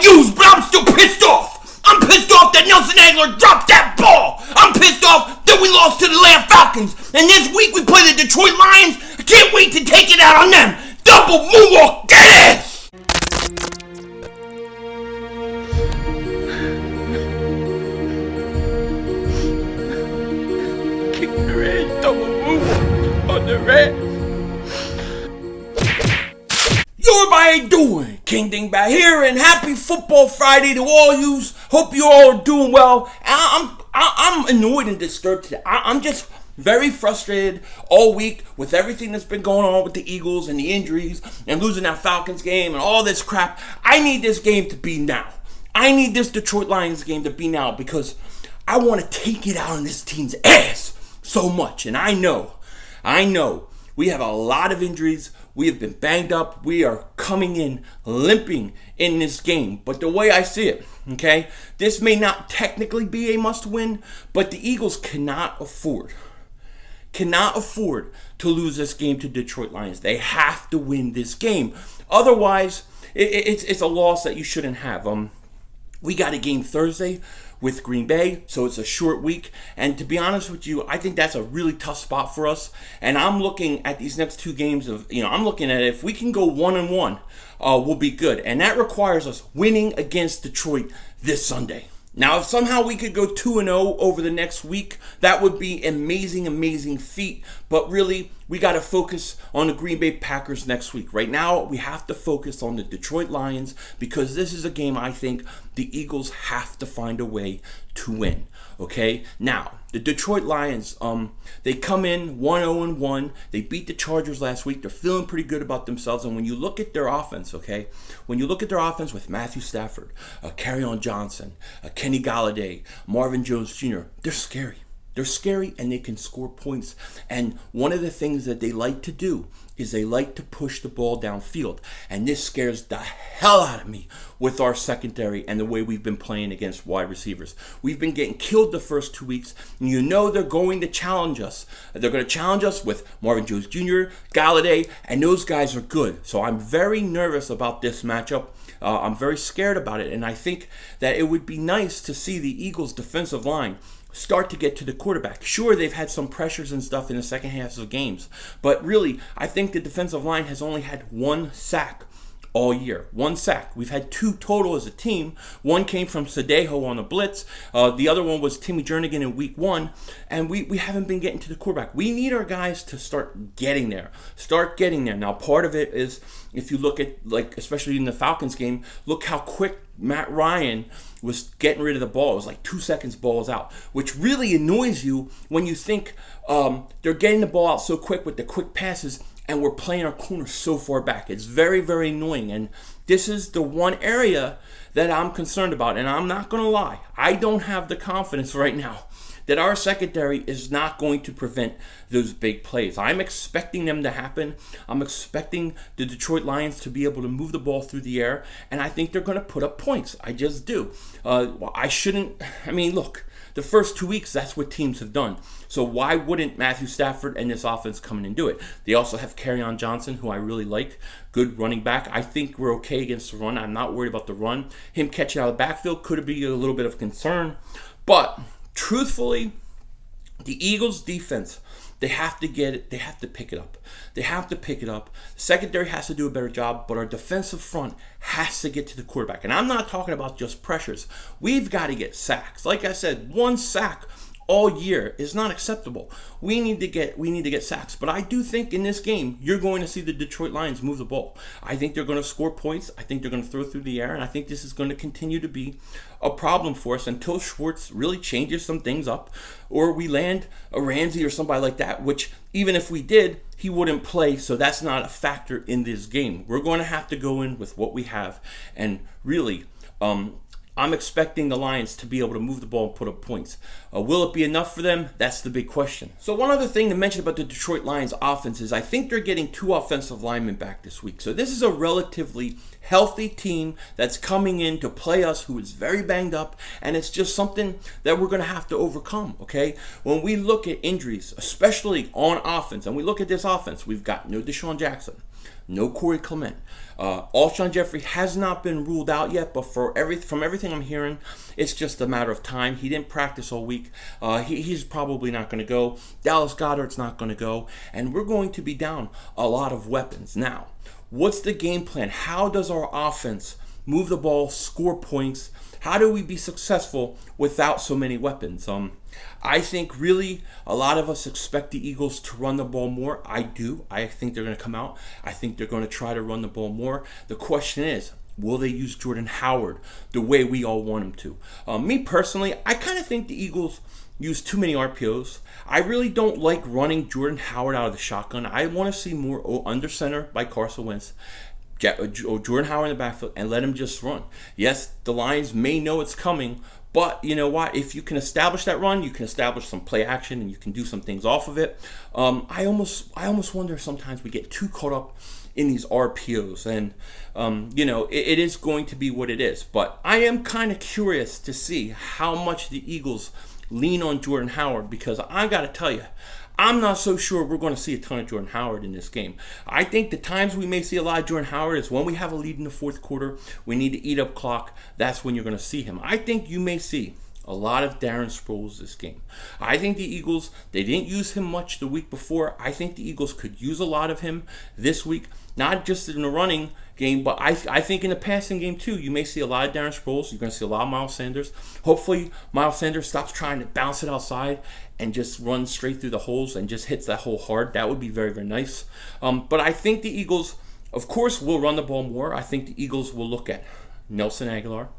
used, but I'm still pissed off. I'm pissed off that Nelson Aguilar dropped that ball. I'm pissed off that we lost to the Atlanta Falcons. And this week we play the Detroit Lions. I can't wait to take it out on them. Double moonwalk, get it! Kick the red, double moonwalk on the red. Yo, everybody doing? King Dingbat here, and happy Football Friday to all yous. Hope you all are doing well. I'm annoyed and disturbed today. I'm just very frustrated all week with everything that's been going on with the Eagles and the injuries and losing that Falcons game and all this crap. I need this game to be now. I need this Detroit Lions game to be now because I want to take it out on this team's ass so much. And I know, we have a lot of injuries. We have been banged up. We are coming in limping in this game. But the way I see it, okay, this may not technically be a must-win, but the Eagles cannot afford to lose this game to Detroit Lions. They have to win this game. Otherwise, it's a loss that you shouldn't have. We got a game Thursday with Green Bay, so it's a short week. And to be honest with you, I think that's a really tough spot for us. And I'm looking at these next two games I'm looking at it. If we can go 1-1, we'll be good. And that requires us winning against Detroit this Sunday. Now, if somehow we could go 2-0 over the next week, that would be amazing feat. But really, we got to focus on the Green Bay Packers next week. Right now, we have to focus on the Detroit Lions because this is a game I think the Eagles have to find a way to win. Okay? Now, the Detroit Lions, they come in 1-0-1. They beat the Chargers last week. They're feeling pretty good about themselves. And when you look at their offense, okay, when you look at their offense with Matthew Stafford, Kerryon Johnson, Kenny Galladay, Marvin Jones Jr., they're scary. They're scary and they can score points. And one of the things that they like to do is they like to push the ball downfield. And this scares the hell out of me with our secondary and the way we've been playing against wide receivers. We've been getting killed the first 2 weeks. And you know they're going to challenge us. They're going to challenge us with Marvin Jones Jr., Galladay, and those guys are good. So I'm very nervous about this matchup. I'm very scared about it. And I think that it would be nice to see the Eagles' defensive line start to get to the quarterback. Sure, they've had some pressures and stuff in the second halves of games, but really, I think the defensive line has only had one sack all year. One sack. We've had two total as a team. One came from Sadejo on a blitz. The other one was Timmy Jernigan in week 1, and we haven't been getting to the quarterback. We need our guys to start getting there. Now, part of it is, if you look at, especially in the Falcons game, look how quick Matt Ryan was getting rid of the ball. It was like 2 seconds, ball is out, which really annoys you when you think they're getting the ball out so quick with the quick passes and we're playing our corner so far back. It's very, very annoying. And this is the one area that I'm concerned about. And I'm not going to lie, I don't have the confidence right now that our secondary is not going to prevent those big plays. I'm expecting them to happen. I'm expecting the Detroit Lions to be able to move the ball through the air, and I think they're going to put up points. I just do. Look, the first 2 weeks, that's what teams have done. So why wouldn't Matthew Stafford and this offense come in and do it? They also have Kerryon Johnson, who I really like. Good running back. I think we're okay against the run. I'm not worried about the run. Him catching out of the backfield could be a little bit of concern. But truthfully, the Eagles' defense, they have to get it. They have to pick it up. The secondary has to do a better job, but our defensive front has to get to the quarterback. And I'm not talking about just pressures. We've got to get sacks. Like I said, one sack all year is not acceptable. We need to get sacks. But I do think in this game, you're going to see the Detroit Lions move the ball. I think they're going to score points. I think they're going to throw through the air. And I think this is going to continue to be a problem for us until Schwartz really changes some things up, or we land a Ramsey or somebody like that, which even if we did, he wouldn't play. So that's not a factor in this game. We're going to have to go in with what we have. And really, I'm expecting the Lions to be able to move the ball and put up points. Will it be enough for them? That's the big question. So one other thing to mention about the Detroit Lions offense is I think they're getting 2 offensive linemen back this week. So this is a relatively healthy team that's coming in to play us, who is very banged up, and it's just something that we're going to have to overcome, okay? When we look at injuries, especially on offense, and we look at this offense, we've got no Deshaun Jackson. No Corey Clement. Alshon Jeffrey has not been ruled out yet, but from everything I'm hearing, it's just a matter of time. He didn't practice all week. He's probably not going to go. Dallas Goedert's not going to go. And we're going to be down a lot of weapons. Now, what's the game plan? How does our offense move the ball, score points? How do we be successful without so many weapons? I think really a lot of us expect the Eagles to run the ball more. I do. I think they're going to come out. I think they're going to try to run the ball more. The question is, will they use Jordan Howard the way we all want them to? Me personally, I kind of think the Eagles use too many RPOs. I really don't like running Jordan Howard out of the shotgun. I want to see more under center by Carson Wentz. Jordan Howard in the backfield and let him just run. Yes, the Lions may know it's coming, but you know what? If you can establish that run, you can establish some play action and you can do some things off of it. I almost wonder if sometimes we get too caught up in these RPOs, and it is going to be what it is. But I am kind of curious to see how much the Eagles lean on Jordan Howard, because I got to tell you, I'm not so sure we're going to see a ton of Jordan Howard in this game. I think the times we may see a lot of Jordan Howard is when we have a lead in the fourth quarter. We need to eat up clock. That's when you're going to see him. I think you may see a lot of Darren Sproles this game. I think the Eagles, they didn't use him much the week before. I think the Eagles could use a lot of him this week, not just in the running game, but I think in the passing game too. You may see a lot of Darren Sproles. You're going to see a lot of Miles Sanders. Hopefully, Miles Sanders stops trying to bounce it outside and just runs straight through the holes and just hits that hole hard. That would be very, very nice. But I think the Eagles, of course, will run the ball more. I think the Eagles will look at Nelson Aguilar,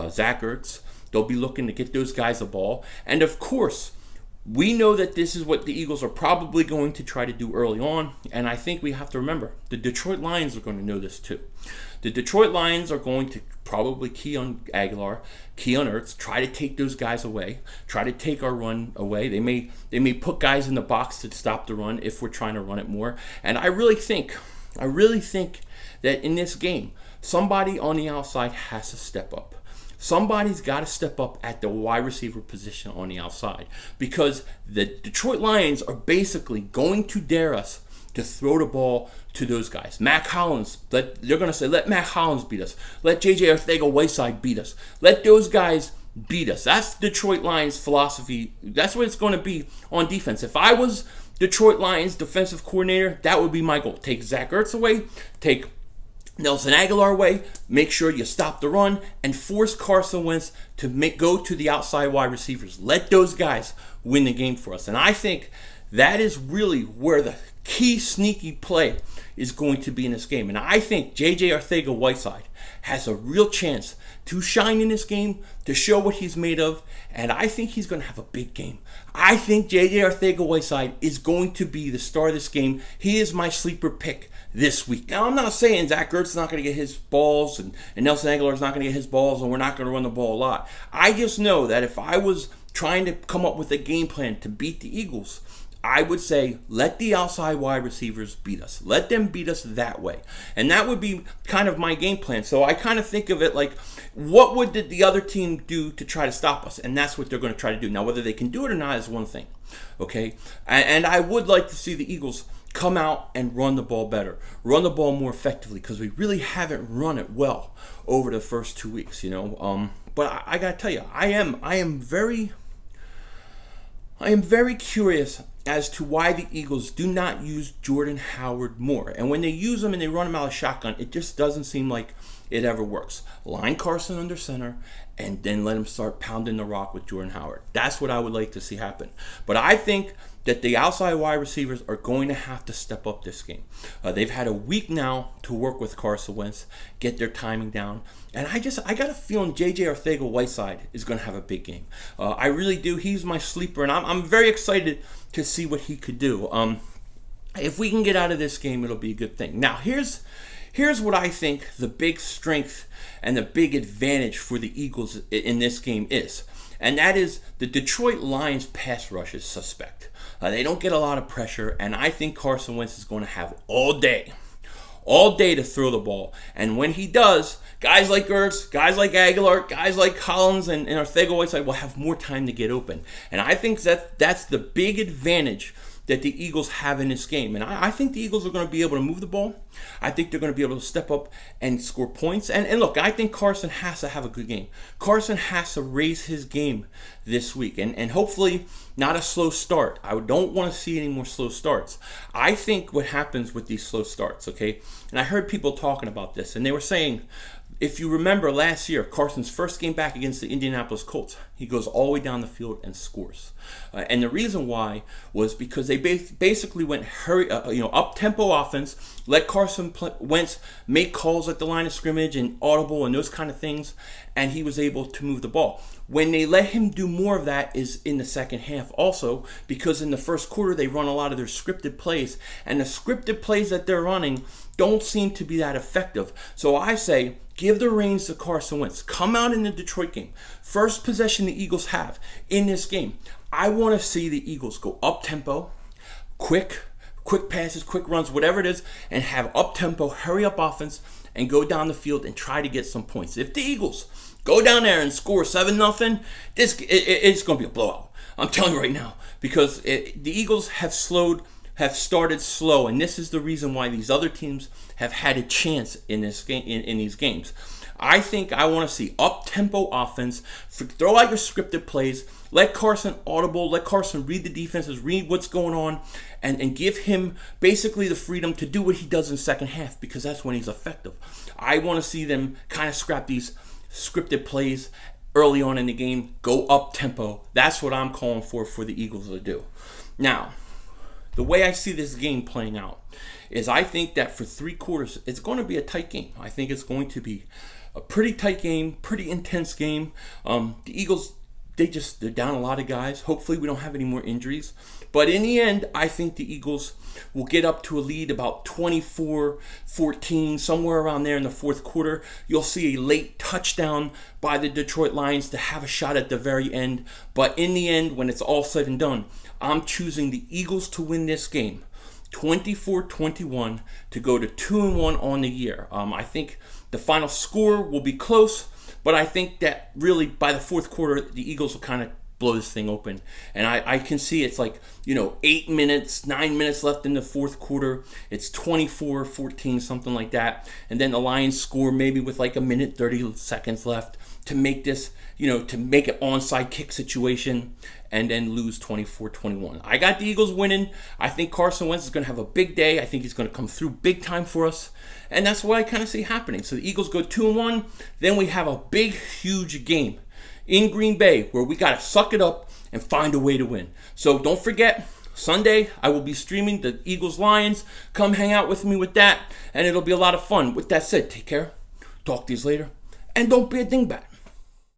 Zach Ertz. They'll be looking to get those guys the ball. And of course, we know that this is what the Eagles are probably going to try to do early on. And I think we have to remember, the Detroit Lions are going to know this too. The Detroit Lions are going to probably key on Aguilar, key on Ertz, try to take those guys away, try to take our run away. They may put guys in the box to stop the run if we're trying to run it more. And I really think that in this game, somebody on the outside has to step up. Somebody's got to step up at the wide receiver position on the outside, because the Detroit Lions are basically going to dare us to throw the ball to those guys. Mac Hollins, they're going to say, let Mac Hollins beat us. Let J.J. Arecega-Whiteside beat us. Let those guys beat us. That's Detroit Lions philosophy. That's what it's going to be on defense. If I was Detroit Lions defensive coordinator, that would be my goal. Take Zach Ertz away, take Nelson Aguilar away, make sure you stop the run, and force Carson Wentz to go to the outside wide receivers. Let those guys win the game for us. And I think that is really where the key sneaky play is going to be in this game. And I think J.J. Arecega-Whiteside has a real chance to shine in this game, to show what he's made of, and I think he's going to have a big game. I think J.J. Arecega-Whiteside is going to be the star of this game. He is my sleeper pick this week. Now, I'm not saying Zach Ertz is not going to get his balls and Nelson Aguilar is not going to get his balls and we're not going to run the ball a lot. I just know that if I was trying to come up with a game plan to beat the Eagles, I would say let the outside wide receivers beat us. Let them beat us that way. And that would be kind of my game plan. So I kind of think of it like, what would the other team do to try to stop us? And that's what they're going to try to do. Now, whether they can do it or not is one thing. Okay? And I would like to see the Eagles come out and run the ball better. Run the ball more effectively, because we really haven't run it well over the first 2 weeks, But I got to tell you, I am very curious as to why the Eagles do not use Jordan Howard more. And when they use him and they run him out of shotgun, it just doesn't seem like it ever works. Line Carson under center and then let him start pounding the rock with Jordan Howard. That's what I would like to see happen. But I think that the outside wide receivers are going to have to step up this game. They've had a week now to work with Carson Wentz, get their timing down. And I got a feeling J.J. Arecega-Whiteside is going to have a big game. I really do. He's my sleeper, and I'm very excited to see what he could do. If we can get out of this game, it'll be a good thing. Now, here's what I think the big strength and the big advantage for the Eagles in this game is. And that is the Detroit Lions pass rush is suspect. They don't get a lot of pressure, and I think Carson Wentz is going to have all day to throw the ball. And when he does, guys like Ertz, guys like Aguilar, guys like Collins and Arecega-Whiteside will have more time to get open. And I think that's the big advantage that the Eagles have in this game. And I think the Eagles are going to be able to move the ball. I think they're going to be able to step up and score points. And look, I think Carson has to have a good game. Carson has to raise his game this week. And hopefully not a slow start. I don't want to see any more slow starts. I think what happens with these slow starts, okay, and I heard people talking about this, and they were saying, if you remember last year, Carson's first game back against the Indianapolis Colts, he goes all the way down the field and scores. And the reason why was because they basically went up-tempo offense, let Carson Wentz make calls at the line of scrimmage and audible and those kind of things, and he was able to move the ball. When they let him do more of that is in the second half also, because in the first quarter they run a lot of their scripted plays, and the scripted plays that they're running don't seem to be that effective. So I say, give the reins to Carson Wentz. Come out in the Detroit game. First possession the Eagles have in this game. I want to see the Eagles go up-tempo, quick passes, quick runs, whatever it is, and have up-tempo, hurry-up offense, and go down the field and try to get some points. If the Eagles go down there and score 7-0, it's going to be a blowout. I'm telling you right now, because the Eagles have started slow, and this is the reason why these other teams have had a chance in this game, in these games. I think I want to see up-tempo offense. Throw out your scripted plays. Let Carson audible. Let Carson read the defenses, read what's going on, and give him basically the freedom to do what he does in second half, because that's when he's effective. I want to see them kind of scrap these scripted plays early on in the game. Go up-tempo. That's what I'm calling for the Eagles to do. Now, the way I see this game playing out is I think that for 3 quarters, it's going to be a tight game. I think it's going to be a pretty tight game, pretty intense game. The Eagles, they're down a lot of guys. Hopefully we don't have any more injuries. But in the end, I think the Eagles will get up to a lead about 24-14, somewhere around there in the fourth quarter. You'll see a late touchdown by the Detroit Lions to have a shot at the very end. But in the end, when it's all said and done, I'm choosing the Eagles to win this game, 24-21, to go to 2-1 on the year. I think the final score will be close, but I think that really by the fourth quarter, the Eagles will kind of blow this thing open. And I can see it's like, 9 minutes left in the fourth quarter. It's 24-14, something like that. And then the Lions score maybe with like a minute, 30 seconds left to make this, to make an onside kick situation, and then lose 24-21. I got the Eagles winning. I think Carson Wentz is going to have a big day. I think he's going to come through big time for us. And that's what I kind of see happening. So the Eagles go 2-1. Then we have a big, huge game in Green Bay where we got to suck it up and find a way to win. So don't forget, Sunday I will be streaming the Eagles-Lions. Come hang out with me with that, and it'll be a lot of fun. With that said, take care. Talk to you later. And don't be a dingbat.